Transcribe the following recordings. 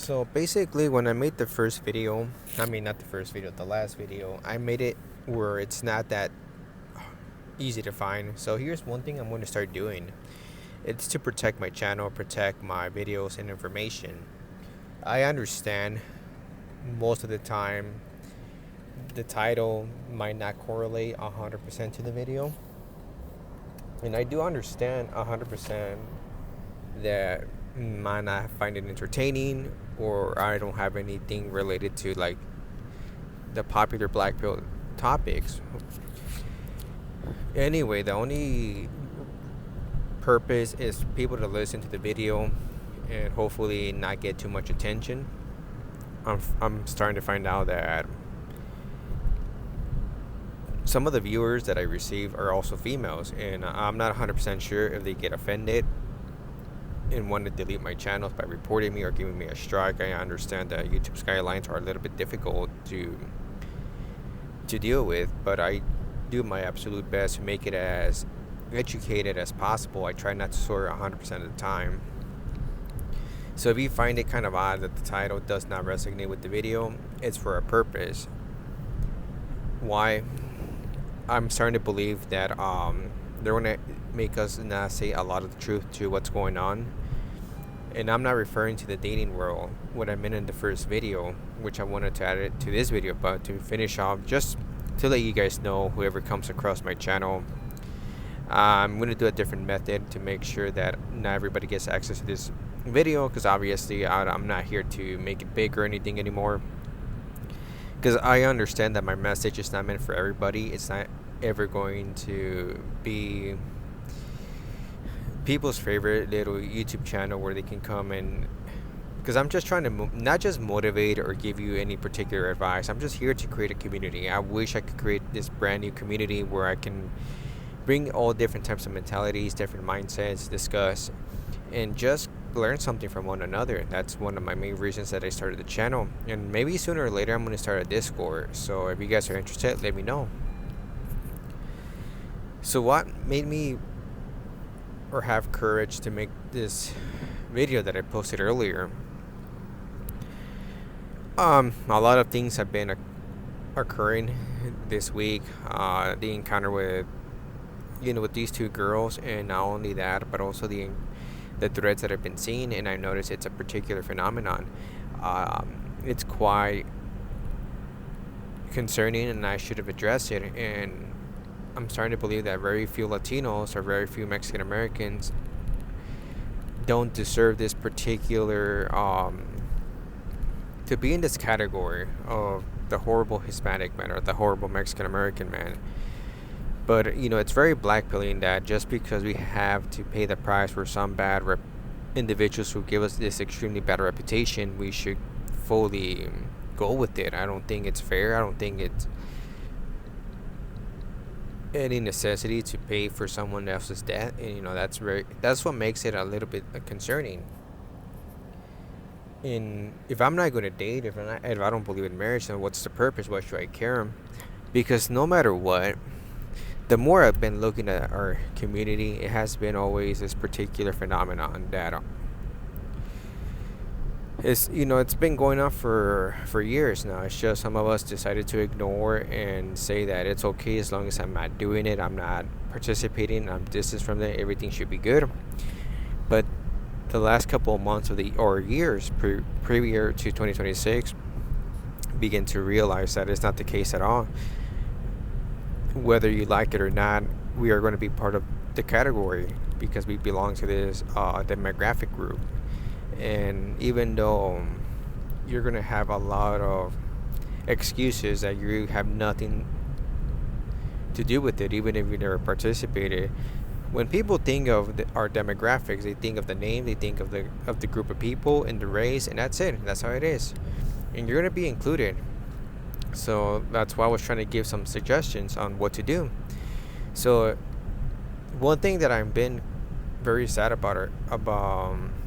So basically, when I made the first video, I mean, not the first video, the last video, I made it where it's not that easy to find. So here's one thing I'm going to start doing, it's to protect my channel, protect my videos and information. I understand most of the time the title might not correlate 100% to the video. And I do understand 100% that might not find it entertaining, or I don't have anything related to like the popular black pill topics. Anyway, the only purpose is people to listen to the video and hopefully not get too much attention. I'm starting to find out that some of the viewers that I receive are also females, and I'm not 100% sure if they get offended and want to delete my channels by reporting me or giving me a strike. I understand that YouTube guidelines are a little bit difficult to deal with, but I do my absolute best to make it as educated as possible. I try not to swear 100% of the time. So if you find it kind of odd that the title does not resonate with the video, it's for a purpose. Why? I'm starting to believe that they're going to make us not say a lot of the truth to what's going on. And I'm not referring to the dating world, what I meant in the first video, which I wanted to add it to this video. But to finish off, just to let you guys know, whoever comes across my channel, I'm going to do a different method to make sure that not everybody gets access to this video, because obviously I'm not here to make it big or anything anymore, because I understand that my message is not meant for everybody. It's not ever going to be people's favorite little YouTube channel where they can come and, because I'm just trying to not just motivate or give you any particular advice. I'm just here to create a community. I wish I could create this brand new community where I can bring all different types of mentalities, different mindsets, discuss, and just learn something from one another. That's one of my main reasons that I started the channel. And maybe sooner or later I'm going to start a Discord. So if you guys are interested, let me know. So what made me or have courage to make this video that I posted earlier? A lot of things have been occurring this week. The encounter with with these two girls, and not only that, but also the threads that I've been seeing, and I noticed it's a particular phenomenon. It's quite concerning, and I should have addressed it. And I'm starting to believe that very few Latinos or very few Mexican Americans don't deserve this particular to be in this category of the horrible Hispanic man or the horrible Mexican American man. But it's very blackpilling that just because we have to pay the price for some bad individuals who give us this extremely bad reputation, we should fully go with it. I don't think it's fair. I don't think it's any necessity to pay for someone else's death. And that's what makes it a little bit concerning. And if I'm not going to date, if I don't believe in marriage, then what's the purpose? Why should I care? Because no matter what, the more I've been looking at our community, it has been always this particular phenomenon that it's been going on for years now. It's just some of us decided to ignore and say that it's okay as long as I'm not doing it, I'm not participating, I'm distant from it, everything should be good. But the last couple of months or years prior to 2026, begin to realize that it's not the case at all. Whether you like it or not, we are going to be part of the category because we belong to this demographic group. And even though you're going to have a lot of excuses that you have nothing to do with it, even if you never participated, when people think of our demographics, they think of the name, they think of the group of people and the race, and that's it. That's how it is. And you're going to be included. So that's why I was trying to give some suggestions on what to do. So one thing that I've been very sad about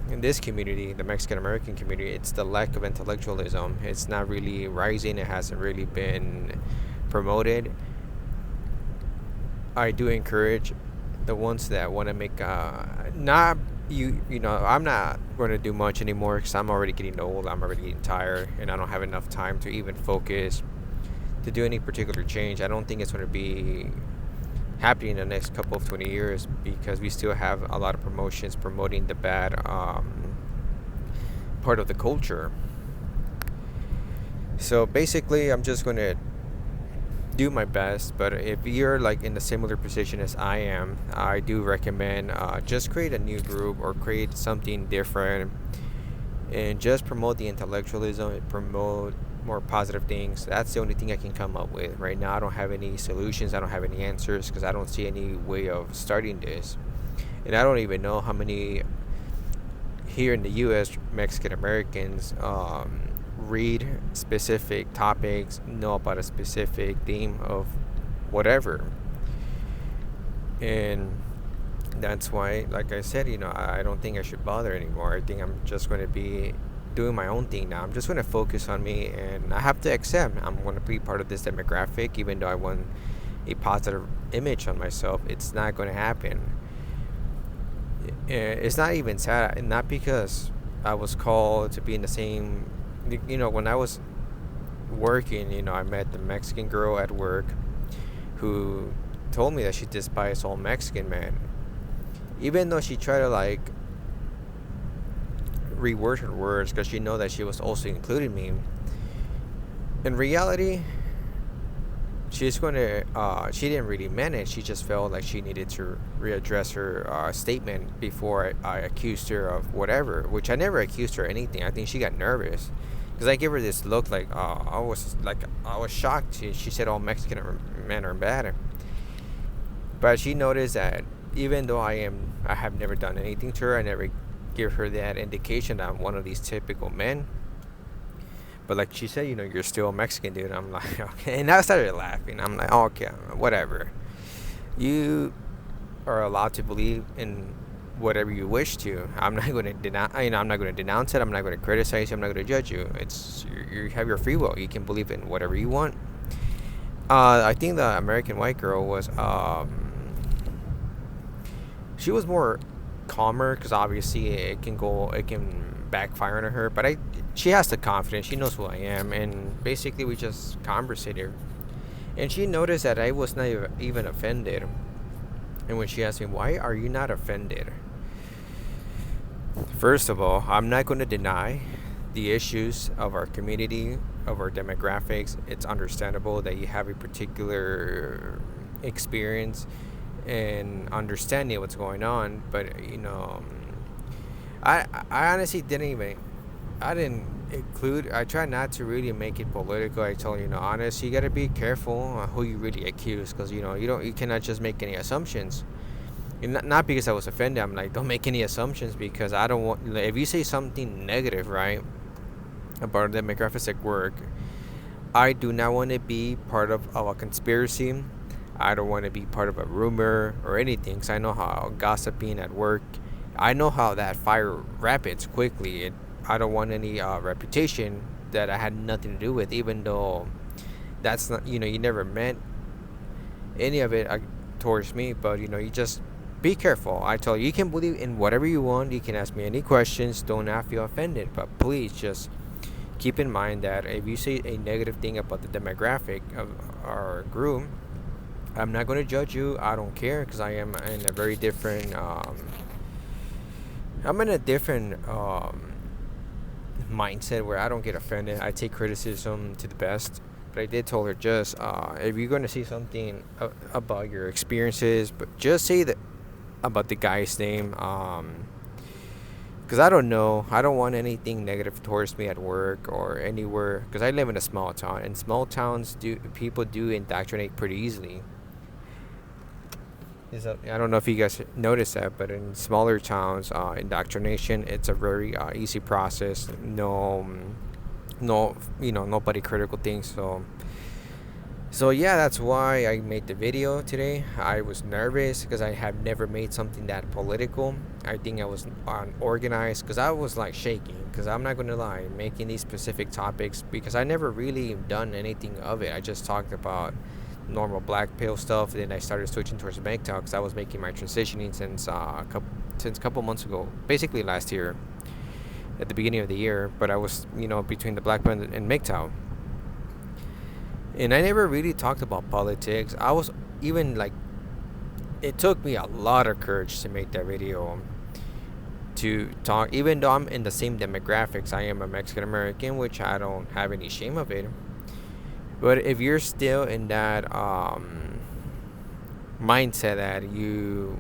in this community, the Mexican American community, it's the lack of intellectualism. It's not really rising. It hasn't really been promoted. I do encourage the ones that want to make not I'm not going to do much anymore because I'm already getting old. I'm already getting tired, and I don't have enough time to even focus to do any particular change. I don't think it's going to be happening in the next couple of 20 years because we still have a lot of promotions promoting the bad part of the culture. So basically, I'm just going to do my best. But if you're like in a similar position as I am, I do recommend just create a new group or create something different and just promote the intellectualism and promote more positive things. That's the only thing I can come up with right now. I don't have any solutions. I don't have any answers because I don't see any way of starting this, and I don't even know how many here in the U.S. Mexican Americans read specific topics, know about a specific theme of whatever. And that's why, like I said, I don't think I should bother anymore. I think I'm just going to be doing my own thing now. I'm just going to focus on me, and I have to accept I'm going to be part of this demographic, even though I want a positive image on myself. It's not going to happen. It's not even sad, not because I was called to be in the same. When I was working, I met the Mexican girl at work who told me that she despised all Mexican men, even though she tried to like reword her words because she know that she was also including me. In reality, she didn't really mean it. She just felt like she needed to readdress her statement before I accused her of whatever, which I never accused her of anything. I think she got nervous because I gave her this look like I was shocked. She said all Mexican men are bad, but she noticed that even though I have never done anything to her. I never give her that indication that I'm one of these typical men. But like she said, you're still Mexican, dude. I'm like, okay. And I started laughing. I'm like, oh, okay, whatever. You are allowed to believe in whatever you wish to. I'm not going to denounce. I'm not going to denounce it. I'm not going to criticize you. I'm not going to judge you. You have your free will. You can believe in whatever you want. I think the American white girl was she was more calmer because obviously it can backfire on her. But she has the confidence. She knows who I am, and basically we just conversated. And she noticed that I was not even offended. And when she asked me, why are you not offended? First of all, I'm not going to deny the issues of our community, of our demographics. It's understandable that you have a particular experience and understanding what's going on. But, I honestly I try not to really make it political. I tell honest, you gotta be careful who you really accuse, because you cannot just make any assumptions. And not because I was offended. I'm like, don't make any assumptions, because I don't want. If you say something negative, right, about the demographics at work, I do not want to be part of a conspiracy. I don't want to be part of a rumor or anything, because I know how gossiping at work. I know how that fire rapids quickly. I don't want any reputation that I had nothing to do with, even though that's not, you never meant any of it towards me. But, you just be careful. I tell you, you can believe in whatever you want. You can ask me any questions. Don't not feel offended. But please just keep in mind that if you say a negative thing about the demographic of our group, I'm not going to judge you. I don't care, because I am in a very different mindset where I don't get offended. I take criticism to the best. But I did tell her, just if you're going to say something about your experiences, but just say that about the guy's name, because I don't know. I don't want anything negative towards me at work or anywhere, because I live in a small town, and small towns people do indoctrinate pretty easily. I don't know if you guys noticed that, but in smaller towns, indoctrination, it's a very easy process. Nobody critical things. So yeah, that's why I made the video today. I was nervous because I have never made something that political. I think I was unorganized because I was like shaking. Because I'm not gonna lie, making these specific topics, because I never really done anything of it. I just talked about normal black pill stuff. Then I started switching towards MGTOW because I was making my transitioning since since a couple months ago, basically last year at the beginning of the year. But I was, between the Black Belt and MGTOW, and I never really talked about politics. I was even like, it took me a lot of courage to make that video, to talk, even though I'm in the same demographics. I am a Mexican American, which I don't have any shame of it. But if you're still in that mindset that you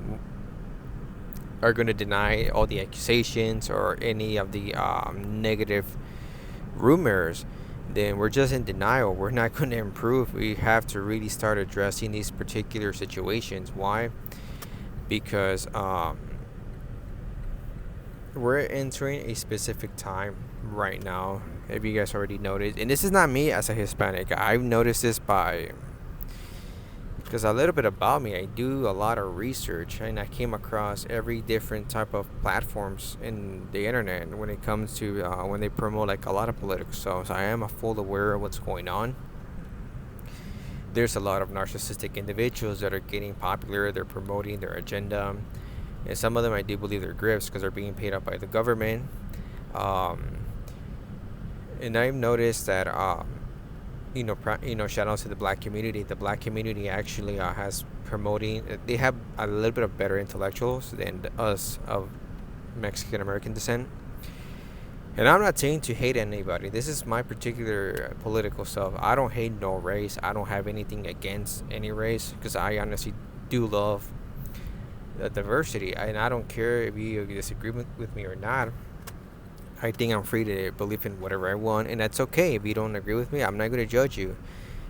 are going to deny all the accusations or any of the negative rumors, then we're just in denial. We're not going to improve. We have to really start addressing these particular situations. Why? Because we're entering a specific time right now, if you guys already noticed. And this is not me as a Hispanic. I've noticed this because a little bit about me, I do a lot of research, and I came across every different type of platforms in the internet when it comes to when they promote like a lot of political stuff. So I am full aware of what's going on. There's a lot of narcissistic individuals that are getting popular. They're promoting their agenda, and some of them I do believe they're grifts because they're being paid up by the government. And I've noticed that shout out to the black community. The black community actually has promoting. They have a little bit of better intellectuals than us of Mexican American descent. And I'm not saying to hate anybody. This is my particular political stuff. I don't hate no race. I don't have anything against any race because I honestly do love the diversity. And I don't care if you disagree with me or not. I think I'm free to believe in whatever I want, and that's okay. If you don't agree with me, I'm not going to judge you.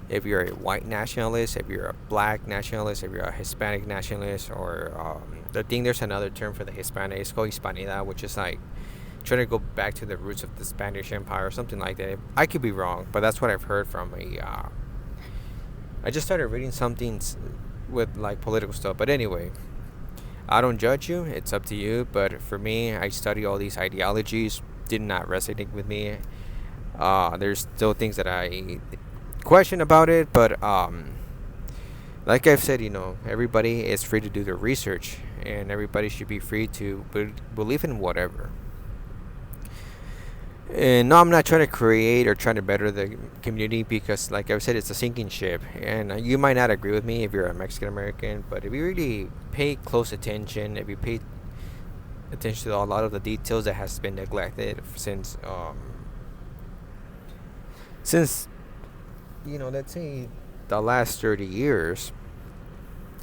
If you're a white nationalist, if you're a black nationalist, if you're a Hispanic nationalist, or I think there's another term for the Hispanic. It's called Hispanidad, which is like trying to go back to the roots of the Spanish Empire or something like that. I could be wrong, but that's what I've heard from I just started reading something with like political stuff. But anyway, I don't judge you. It's up to you. But for me, I study all these ideologies. Did not resonate with me. There's still things that I question about it, but like I've said, everybody is free to do their research, and everybody should be free to believe in whatever. And no, I'm not trying to create or trying to better the community because, like I've said, it's a sinking ship. And you might not agree with me if you're a Mexican American, but if you really pay close attention, if you pay attention to a lot of the details that has been neglected since let's say the last 30 years,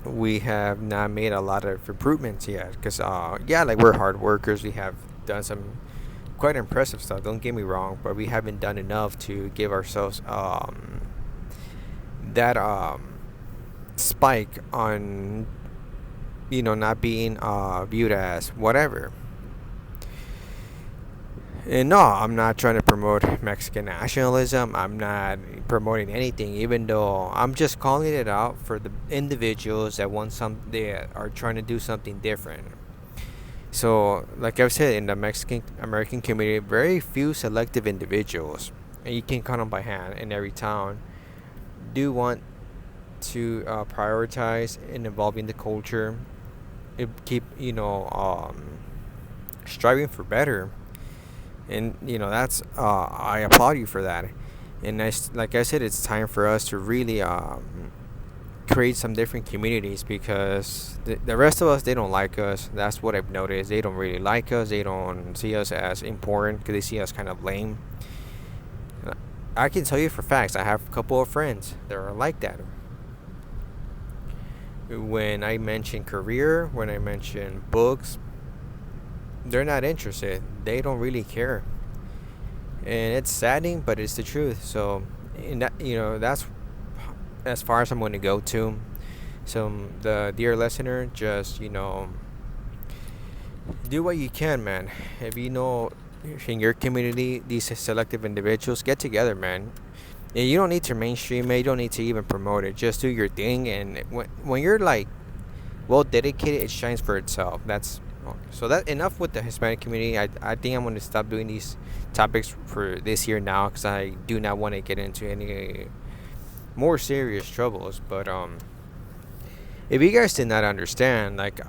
we have not made a lot of improvements yet because like we're hard workers. We have done some quite impressive stuff, don't get me wrong, but we haven't done enough to give ourselves that spike on not being viewed as whatever. And no, I'm not trying to promote Mexican nationalism. I'm not promoting anything, even though I'm just calling it out for the individuals that they are trying to do something different. So, like I've said, in the Mexican American community, very few selective individuals, and you can count them by hand in every town, do want to prioritize and involving the culture, keep striving for better, and that's I applaud you for that. And like I said, it's time for us to really create some different communities because the rest of us, they don't like us. That's what I've noticed. They don't really like us. They don't see us as important because they see us kind of lame. I can tell you for facts, I have a couple of friends that are like that. When I mention career, when I mention books, they're not interested. They don't really care. And it's saddening, but it's the truth. So, that's as far as I'm going to go to. So, the dear listener, just, do what you can, man. If in your community, these selective individuals, get together, man. And you don't need to mainstream it. You don't need to even promote it. Just do your thing. And when you're like well dedicated, it shines for itself. So that enough with the Hispanic community. I think I'm going to stop doing these topics for this year now because I do not want to get into any more serious troubles. But if you guys did not understand, like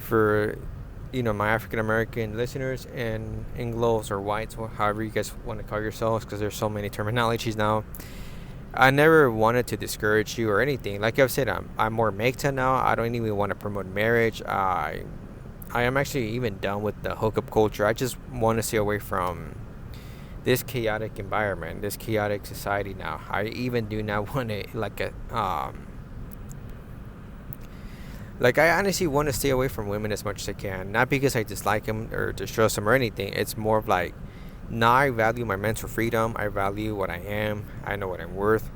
for my African American listeners and Anglos or whites, however you guys want to call yourselves, because there's so many terminologies now. I never wanted to discourage you or anything. Like I've said, I'm more Mekta now. I don't even want to promote marriage. I am actually even done with the hookup culture. I just want to stay away from this chaotic environment, this chaotic society now. I even do not want to like I honestly want to stay away from women as much as I can. Not because I dislike them or distrust them or anything. It's more of like, now I value my mental freedom. I value what I am. I know what I'm worth.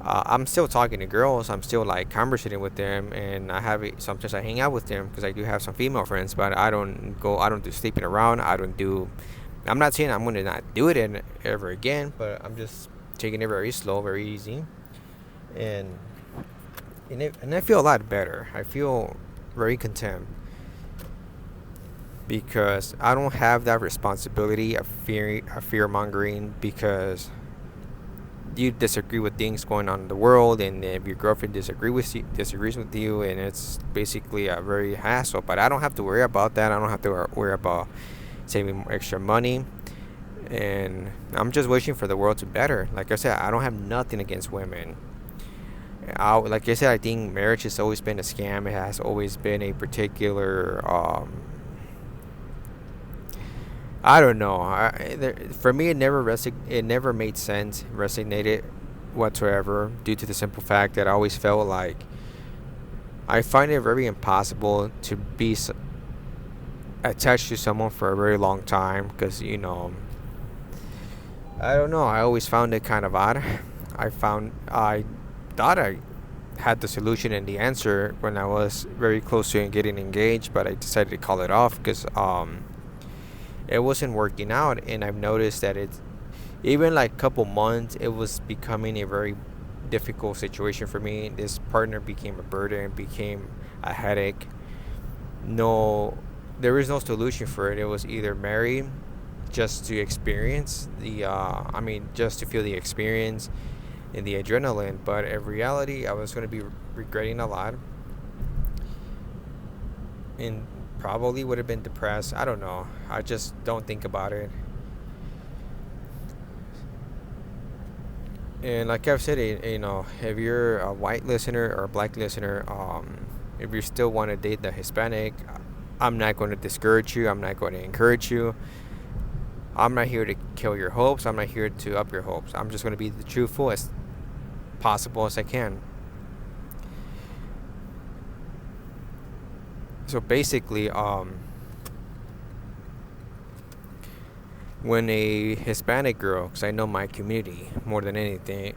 I'm still talking to girls. I'm still like conversating with them, and sometimes I hang out with them because I do have some female friends. But I don't go. I don't do sleeping around. I don't do. I'm not saying I'm gonna not do it ever again, but I'm just taking it very slow, very easy, and and I feel a lot better. I feel very content because I don't have that responsibility of fear mongering because you disagree with things going on in the world, and if your girlfriend disagrees with you, and it's basically a very hassle. But I don't have to worry about that. I don't have to worry about saving extra money, and I'm just wishing for the world to better. Like I said, I don't have nothing against women. Like I said, I think marriage has always been a scam. It has always been a particular I don't know. For me, it never made sense, resonated whatsoever, due to the simple fact that I always felt like I find it very impossible to be attached to someone for a very long time because I don't know. I always found it kind of odd. I thought I had the solution and the answer when I was very close to getting engaged, but I decided to call it off because it wasn't working out, and I've noticed that it's even like a couple months it was becoming a very difficult situation for me. This partner became a burden, became a headache. No, there is no solution for it. It was either marry just to experience just to feel the experience and the adrenaline, but in reality I was going to be regretting a lot and probably would have been depressed. I don't know. I just don't think about it. And like I've said, if you're a white listener or a black listener, if you still want to date the Hispanic, I'm not going to discourage you. I'm not going to encourage you. I'm not here to kill your hopes. I'm not here to up your hopes. I'm just going to be the truthful as possible as I can. So basically, when a Hispanic girl, because I know my community more than anything,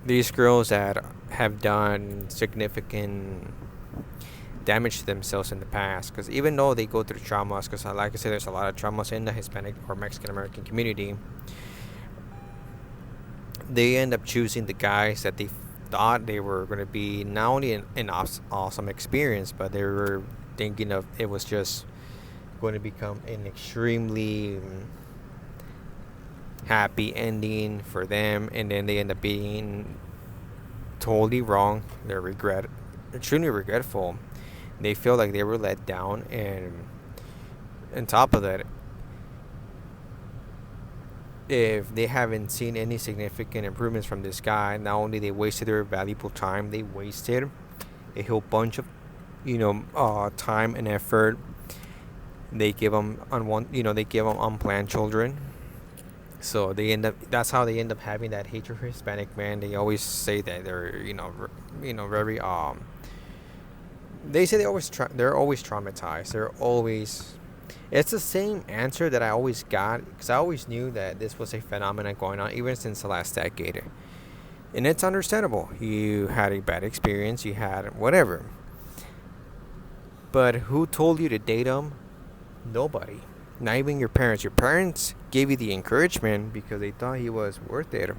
these girls that have done significant damage to themselves in the past, because even though they go through traumas, because like I said, there's a lot of traumas in the Hispanic or Mexican American community, they end up choosing the guys that they thought they were going to be not only an awesome experience, but they were thinking of it was just going to become an extremely happy ending for them, and then they end up being totally wrong. They're extremely regretful. They feel like they were let down, and on top of that, if they haven't seen any significant improvements from this guy, not only they wasted their valuable time, they wasted a whole bunch of time and effort. They give them unplanned children, so that's how they end up having that hatred for Hispanic men. They always say that they're very they say they're always traumatized. It's the same answer that I always got, because I always knew that this was a phenomenon going on even since the last decade, and it's understandable. You had a bad experience, you had whatever, but who told you to date them? Nobody. Not even your parents. Your parents gave you the encouragement because they thought he was worth it.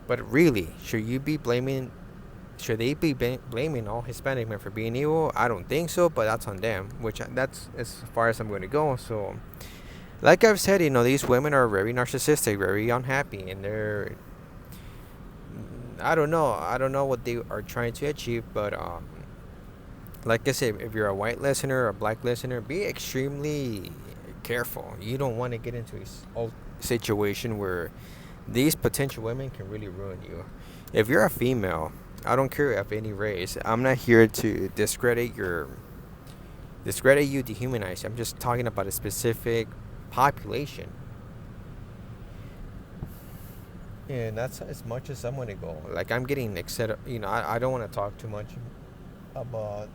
But really, should they be blaming all Hispanic men for being evil? I don't think so, but that's on them, that's as far as I'm going to go. So, like I've said, these women are very narcissistic, very unhappy, and I don't know what they are trying to achieve, but Like I said, if you're a white listener or a black listener, be extremely careful. You don't want to get into a situation where these potential women can really ruin you. If you're a female, I don't care of any race. I'm not here to discredit you, dehumanize you. I'm just talking about a specific population. And that's as much as I'm gonna go. Like, I'm getting excited. I don't want to talk too much about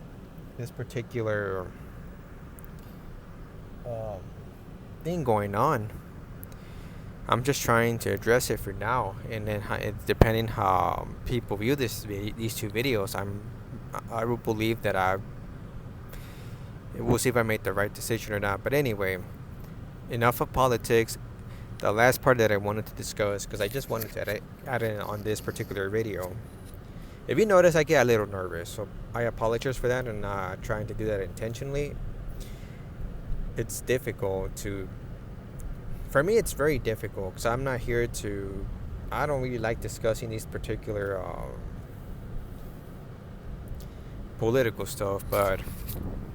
this particular um, thing going on. I'm just trying to address it for now, and then depending how people view these two videos, I will believe that we'll see if I made the right decision or not. But anyway, enough of politics. The last part that I wanted to discuss, because I just wanted to add it on this particular video. If you notice, I get a little nervous, so I apologize for that, and not trying to do that intentionally. It's difficult to, for me, it's very difficult because I'm not here to. I don't really like discussing these particular political stuff, but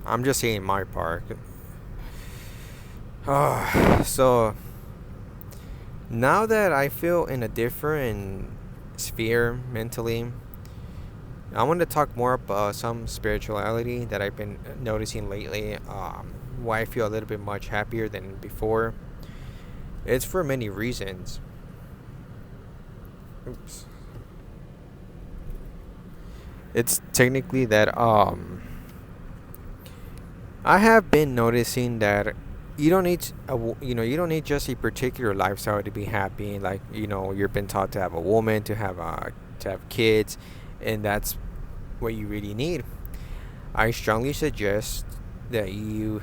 I'm just saying my part. So now that I feel in a different sphere mentally, I want to talk more about some spirituality that I've been noticing lately. Why I feel a little bit much happier than before. It's for many reasons. Oops. It's technically that I have been noticing that you don't need just a particular lifestyle to be happy. Like, you've been taught to have a woman, to have kids, and that's what you really need. I strongly suggest that you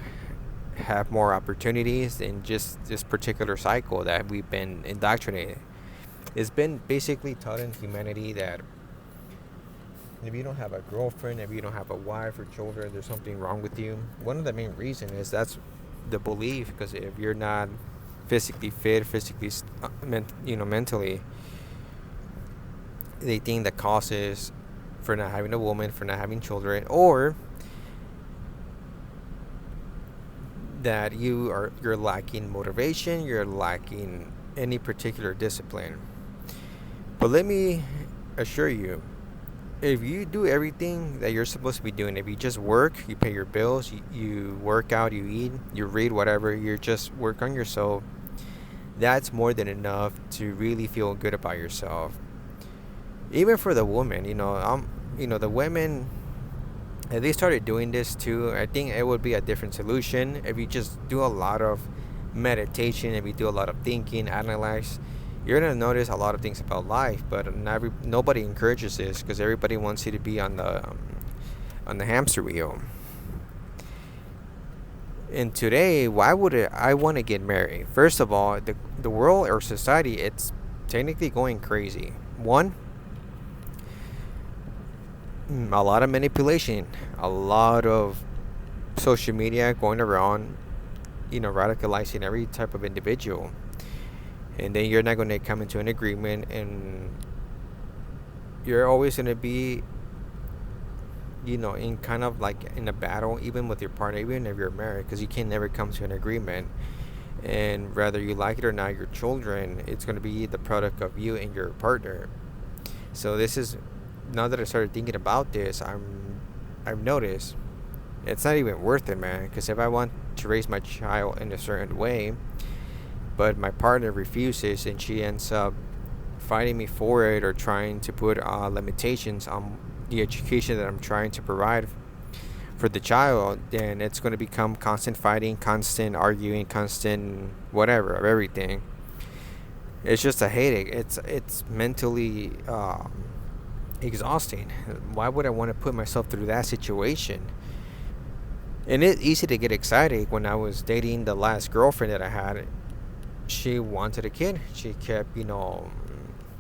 have more opportunities in just this particular cycle that we've been indoctrinated. It's been basically taught in humanity that if you don't have a girlfriend, if you don't have a wife or children, there's something wrong with you. One of the main reasons is that's the belief, because if you're not physically fit, mentally, they think the causes for not having a woman, for not having children, or that you're lacking motivation, you're lacking any particular discipline. But let me assure you, if you do everything that you're supposed to be doing, if you just work, you pay your bills, you work out, you eat, you read, whatever, you just work on yourself, that's more than enough to really feel good about yourself. Even for the women, the women, if they started doing this too, I think it would be a different solution. If you just do a lot of meditation, if you do a lot of thinking, analyze, you're gonna notice a lot of things about life. But nobody encourages this, because everybody wants you to be on the hamster wheel. And today, why would I want to get married? First of all, the world or society, it's technically going crazy. One, a lot of manipulation, a lot of social media going around, radicalizing every type of individual. And then you're not going to come into an agreement, and you're always going to be, in kind of like in a battle, even with your partner, even if you're married, because you can never come to an agreement. And whether you like it or not, your children, it's going to be the product of you and your partner. So this is, now that I started thinking about this, I've noticed it's not even worth it, man. Because if I want to raise my child in a certain way, but my partner refuses, and she ends up fighting me for it, or trying to put limitations on the education that I'm trying to provide for the child, then it's going to become constant fighting, constant arguing, constant whatever of everything. It's just a headache. It's mentally exhausting. Why would I want to put myself through that situation? And it's easy to get excited. When I was dating the last girlfriend that I had, she wanted a kid. She kept,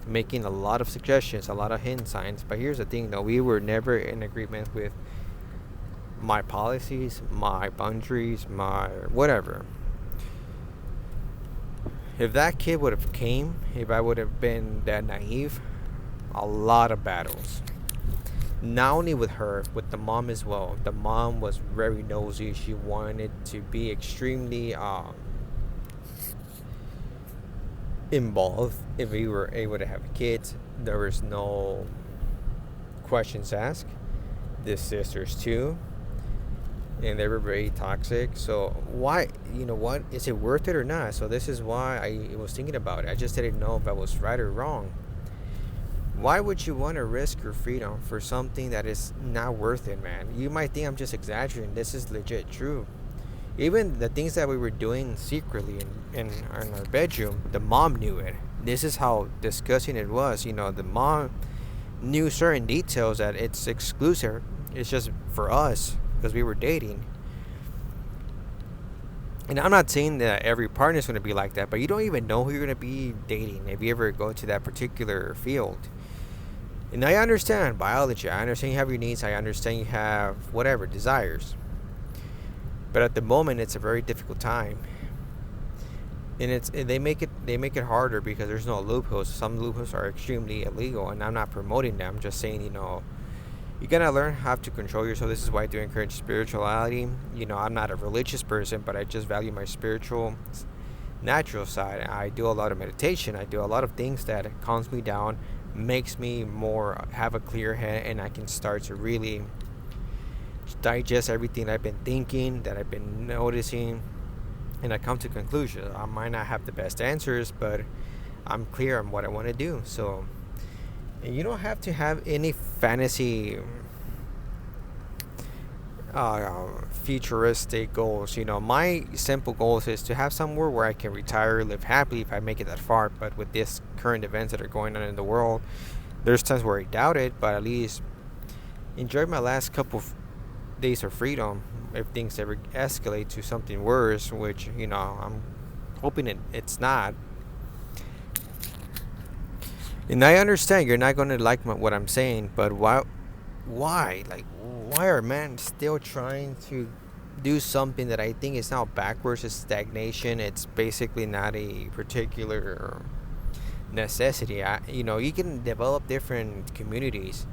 making a lot of suggestions, a lot of hint signs. But here's the thing, though. We were never in agreement with my policies, my boundaries, my whatever. If that kid would have came, if I would have been that naive, a lot of battles. Not only with her, with the mom as well. The mom was very nosy. She wanted to be extremely involved if we were able to have kids. There was no questions asked. The sisters too, and they were very toxic. So why, you know what, is it worth it or not? So this is why I was thinking about it. I just didn't know if I was right or wrong. Why would you want to risk your freedom for something that is not worth it, man? You might think I'm just exaggerating. This is legit true. Even the things that we were doing secretly in our bedroom, the mom knew it. This is how disgusting it was. You know, the mom knew certain details that it's exclusive. It's just for us because we were dating. And I'm not saying that every partner is going to be like that, but you don't even know who you're going to be dating if you ever go to that particular field. And I understand biology. I understand you have your needs. I understand you have whatever desires. But at the moment, it's a very difficult time, and they make it harder because there's no loopholes. Some loopholes are extremely illegal, and I'm not promoting them. I'm just saying, you know, you gotta learn how to control yourself. This is why I do encourage spirituality. You know, I'm not a religious person, but I just value my spiritual, natural side. I do a lot of meditation. I do a lot of things that calms me down, makes me more have a clear head, and I can start to really digest everything I've been thinking, that I've been noticing, and I come to conclusions. I might not have the best answers, but I'm clear on what I want to do. So, and you don't have to have any fantasy futuristic goals. You know, my simple goals is to have somewhere where I can retire, live happily if I make it that far. But with this current events that are going on in the world, there's times where I doubt it, but at least enjoy my last couple of days of freedom if things ever escalate to something worse, which, you know, I'm hoping it's not. And I understand you're not going to like what I'm saying, but like, why are men still trying to do something that I think is now backwards? It's stagnation. It's basically not a particular necessity. You know, you can develop different communities.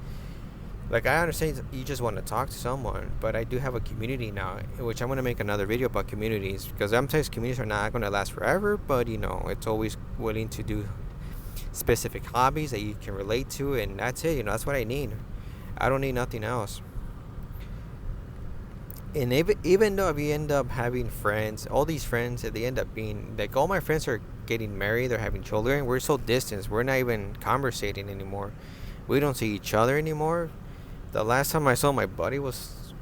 Like, I understand you just want to talk to someone, but I do have a community now, which I'm going to make another video about communities, because sometimes communities are not going to last forever, but, you know, it's always willing to do specific hobbies that you can relate to, and that's it. You know, that's what I need. I don't need nothing else. And even though if you end up having friends, all these friends, they end up being, like, all my friends are getting married, they're having children, we're so distant, we're not even conversating anymore. We don't see each other anymore. The last time I saw my buddy was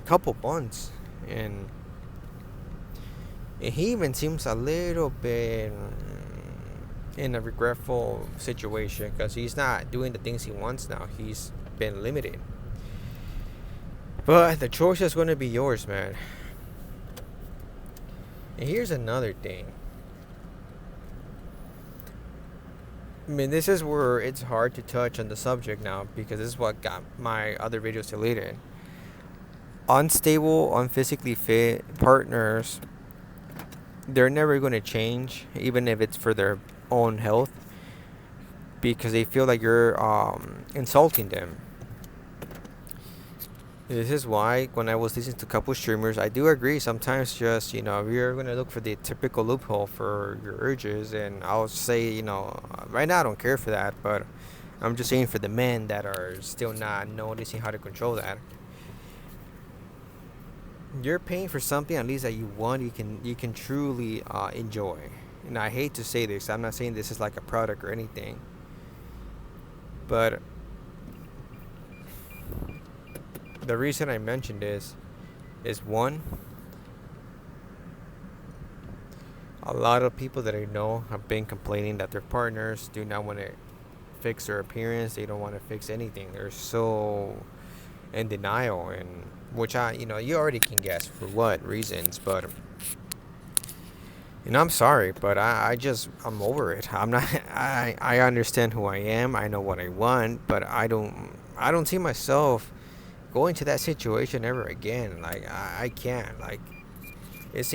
a couple months, and he even seems a little bit in a regretful situation because he's not doing the things he wants now. He's been limited. But the choice is going to be yours, man. And here's another thing. I mean, this is where it's hard to touch on the subject now because this is what got my other videos deleted. Unstable, unphysically fit partners, they're never going to change, even if it's for their own health, because they feel like you're insulting them. This is why when I was listening to a couple streamers, I do agree sometimes just, you know, you're going to look for the typical loophole for your urges, and I'll say, you know, right now I don't care for that, but I'm just saying for the men that are still not noticing how to control that. You're paying for something at least that you want, you can truly enjoy. And I hate to say this, I'm not saying this is like a product or anything, but the reason I mentioned this is, one, a lot of people that I know have been complaining that their partners do not want to fix their appearance. They don't want to fix anything. They're so in denial, and which you know, you already can guess for what reasons, but you know, I'm sorry, but I'm over it. I'm not. I understand who I am. I know what I want, but I don't see myself going to that situation ever again. Like, I can't. Like, it's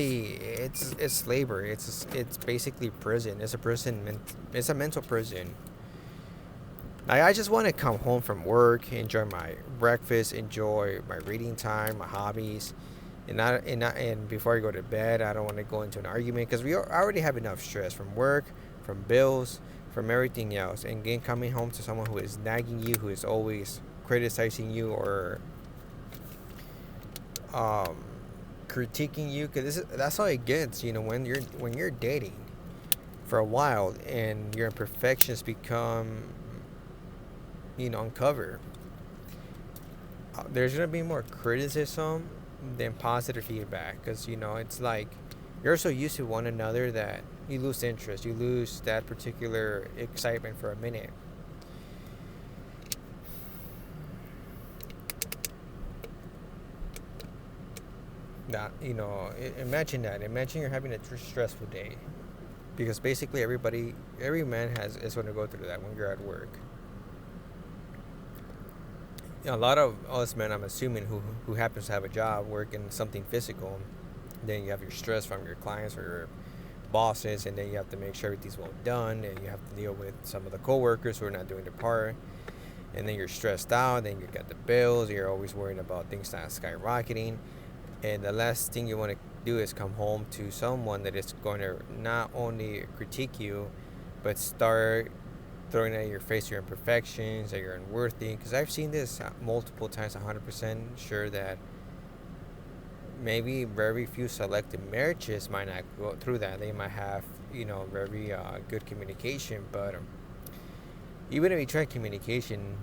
slavery. It's basically prison. It's a prison. It's a mental prison. I just want to come home from work, enjoy my breakfast, enjoy my reading time, my hobbies, and before I go to bed, I don't want to go into an argument because I already have enough stress from work, from bills, from everything else, and then coming home to someone who is nagging you, who is always criticizing you or um, critiquing you, because that's how it gets. When you're dating for a while and your imperfections become uncover, there's gonna be more criticism than positive feedback because it's like you're so used to one another that you lose interest, you lose that particular excitement for a minute. That imagine that. Imagine you're having a stressful day because basically every man is going to go through that when you're at work. A lot of us men, I'm assuming, who happens to have a job working something physical, then you have your stress from your clients or your bosses, and then you have to make sure everything's well done, and you have to deal with some of the coworkers who are not doing their part, and then you're stressed out. Then you got the bills. You're always worrying about things not skyrocketing, and the last thing you want to do is come home to someone that is going to not only critique you, but start throwing at your face your imperfections, that you're unworthy. Because I've seen this multiple times. 100% sure that maybe very few selected marriages might not go through that. They might have very good communication, but even if you try communication,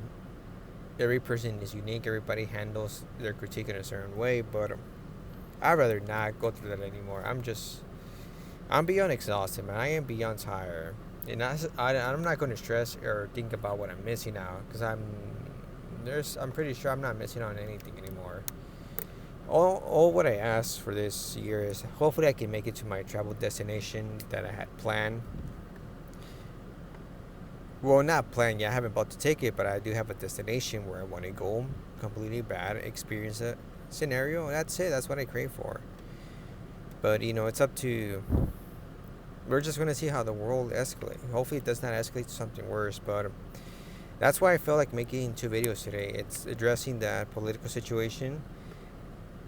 every person is unique. Everybody handles their critique in a certain way, but I'd rather not go through that anymore. I'm beyond exhausted, man. I am beyond tired, and I'm not going to stress or think about what I'm missing out because I'm pretty sure I'm not missing out on anything anymore. All what I ask for this year is hopefully I can make it to my travel destination that I had planned. Well, not planned yet. I haven't bought the ticket, but I do have a destination where I want to go. Completely bad experience a scenario. That's it. That's what I crave for. But it's up to. We're just gonna see how the world escalates. Hopefully, it does not escalate to something worse. But that's why I feel like making 2 videos today. It's addressing that political situation.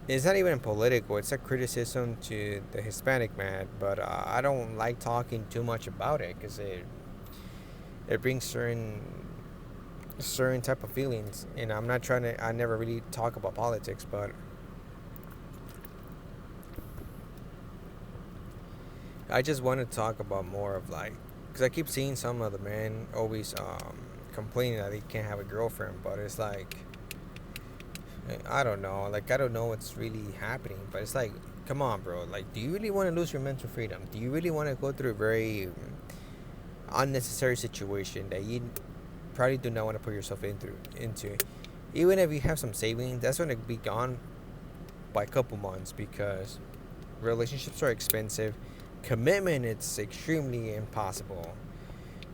It's not even political. It's a criticism to the Hispanic man. But I don't like talking too much about it because it brings certain type of feelings, and I never really talk about politics, but I just want to talk about more of like, because I keep seeing some of the men always complaining that they can't have a girlfriend, but it's like, I don't know, like I don't know what's really happening, but it's like, come on, bro, like, do you really want to lose your mental freedom? Do you really want to go through a very unnecessary situation that you probably do not want to put yourself into? Even if you have some savings, that's going to be gone by a couple months because relationships are expensive. Commitment, it's extremely impossible.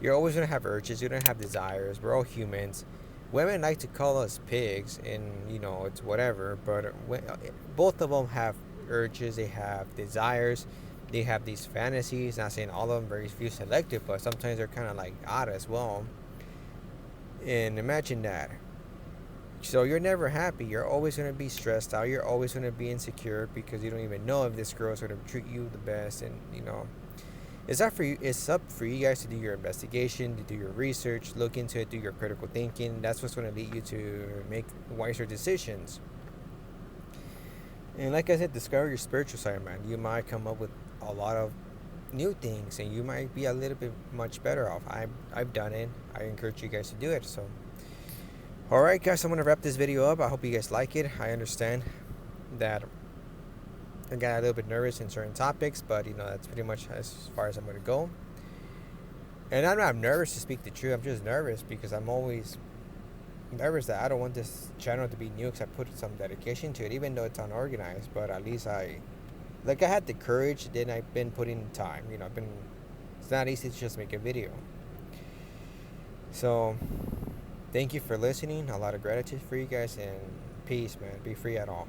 You're always going to have urges. You're going to have desires. We're all humans. Women like to call us pigs, and it's whatever, but both of them have urges. They have desires. They have these fantasies. Not saying all of them, very few selective, but sometimes they're kind of like odd as well. And imagine that. So you're never happy. You're always going to be stressed out. You're always going to be insecure because you don't even know if this girl is going to treat you the best. And it's up for you. It's up for you guys to do your investigation, to do your research, look into it, do your critical thinking. That's what's going to lead you to make wiser decisions. And like I said, discover your spiritual side, man. You might come up with a lot of new things, and you might be a little bit much better off. I've done it. I encourage you guys to do it. So, all right, guys, I'm gonna wrap this video up. I hope you guys like it. I understand that I got a little bit nervous in certain topics, but that's pretty much as far as I'm gonna go. And I'm not nervous to speak the truth. I'm just nervous because I'm always nervous that I don't want this channel to be new because I put some dedication to it, even though it's unorganized. But at least I had the courage. Then I've been putting time. It's not easy to just make a video. So thank you for listening. A lot of gratitude for you guys, and peace, man. Be free at all.